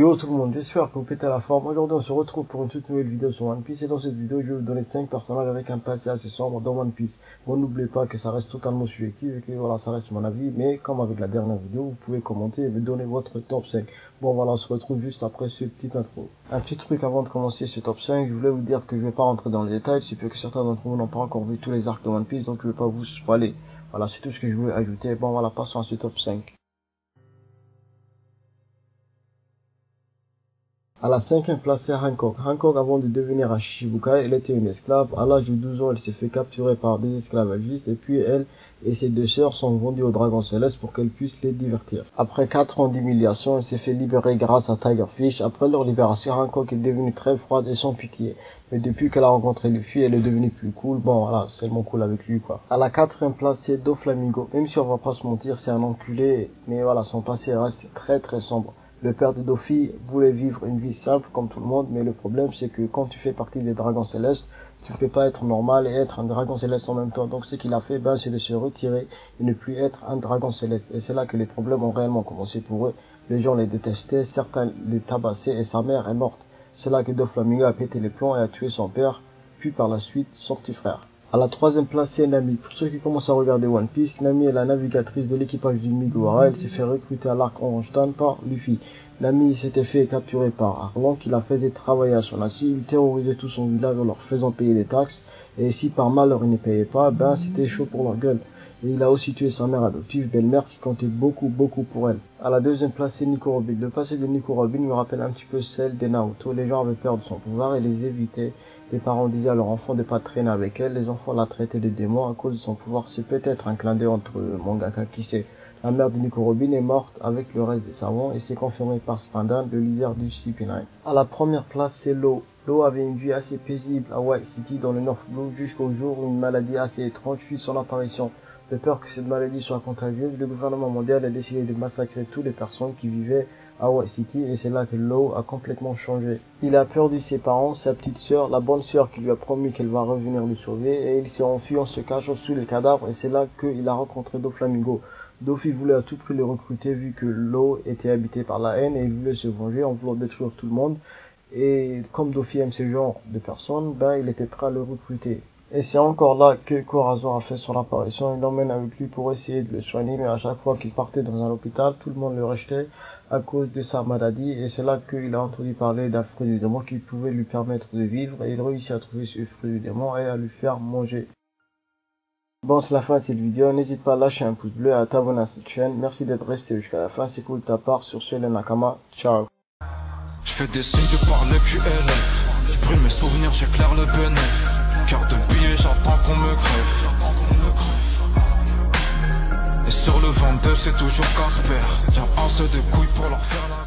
Yo tout le monde, j'espère que vous pétez la forme. Aujourd'hui on se retrouve pour une toute nouvelle vidéo sur One Piece et dans cette vidéo je vais vous donner 5 personnages avec un passé assez sombre dans One Piece. Bon, n'oubliez pas que ça reste totalement subjectif et que voilà, ça reste mon avis, mais comme avec la dernière vidéo, vous pouvez commenter et me donner votre top 5. Bon voilà, on se retrouve juste après ce petit intro. Un petit truc avant de commencer ce top 5, je voulais vous dire que je vais pas rentrer dans les détails, c'est que certains d'entre vous n'ont pas encore vu tous les arcs de One Piece, donc je vais pas vous spoiler. Voilà, c'est tout ce que je voulais ajouter. Bon voilà, passons à ce top 5. À la 5e place, c'est Hancock. Hancock, avant de devenir un Shichibukai, elle était une esclave. À l'âge de 12 ans, elle s'est fait capturer par des esclavagistes et puis elle et ses deux sœurs sont vendues au Dragon Céleste pour qu'elle puisse les divertir. Après 4 ans d'humiliation, elle s'est fait libérer grâce à Tigerfish. Après leur libération, Hancock est devenue très froide et sans pitié. Mais depuis qu'elle a rencontré Luffy, elle est devenue plus cool. Bon, voilà, c'est tellement cool avec lui, quoi. À la 4e place, c'est Doflamingo. Même si on va pas se mentir, c'est un enculé. Mais voilà, son passé reste très très sombre. Le père de Doffy voulait vivre une vie simple comme tout le monde, mais le problème c'est que quand tu fais partie des dragons célestes, tu ne peux pas être normal et être un dragon céleste en même temps. Donc ce qu'il a fait, c'est de se retirer et ne plus être un dragon céleste. Et c'est là que les problèmes ont réellement commencé pour eux. Les gens les détestaient, certains les tabassaient et sa mère est morte. C'est là que Doflamingo a pété les plombs et a tué son père, puis par la suite son petit frère. À la 3e place, c'est Nami. Pour ceux qui commencent à regarder One Piece, Nami est la navigatrice de l'équipage du Mugiwara. Elle s'est fait recruter à l'arc Orange Town par Luffy. Nami s'était fait capturer par Arlong qui la faisait travailler à son insu. Il terrorisait tout son village en leur faisant payer des taxes. Et si par malheur ils ne payaient pas, c'était chaud pour leur gueule. Et il a aussi tué sa mère adoptive, belle-mère, qui comptait beaucoup pour elle. À la 2e place, c'est Nico Robin. Le passé de Nico Robin me rappelle un petit peu celle des Naruto. Les gens avaient peur de son pouvoir et les évitaient. Les parents disaient à leurs enfants de pas traîner avec elle. Les enfants la traitaient de démon à cause de son pouvoir. C'est peut-être un clin d'œil entre mangaka, qui sait. La mère de Nico Robin est morte avec le reste des savants et c'est confirmé par Spandan, le leader du CP9. À la 1re place, c'est Law. Law avait une vie assez paisible à White City dans le North Blue jusqu'au jour où une maladie assez étrange fit son apparition. De peur que cette maladie soit contagieuse, le gouvernement mondial a décidé de massacrer toutes les personnes qui vivaient à White City et c'est là que Law a complètement changé. Il a perdu ses parents, sa petite sœur, la bonne sœur qui lui a promis qu'elle va revenir le sauver et il s'est enfui en se cachant sous les cadavres et c'est là qu'il a rencontré Doflamingo. Doffy voulait à tout prix le recruter vu que Law était habité par la haine et il voulait se venger en voulant détruire tout le monde. Et comme Doffy aime ce genre de personnes, il était prêt à le recruter. Et c'est encore là que Corazon a fait son apparition. Il l'emmène avec lui pour essayer de le soigner, mais à chaque fois qu'il partait dans un hôpital, tout le monde le rejetait à cause de sa maladie. Et c'est là qu'il a entendu parler d'un fruit du démon qui pouvait lui permettre de vivre. Et il réussit à trouver ce fruit du démon et à lui faire manger. Bon, c'est la fin de cette vidéo. N'hésite pas à lâcher un pouce bleu et à t'abonner à cette chaîne. Merci d'être resté jusqu'à la fin. C'est cool de ta part. Sur ce, les Nakama. Ciao. Je fais des signes, je parle le QLF. Je brûle mes souvenirs, j'éclaire le bénéf. Cœur de billet, j'attends qu'on me crève. Et sur le 22, c'est toujours Casper. Y'a un seul de couilles pour leur faire la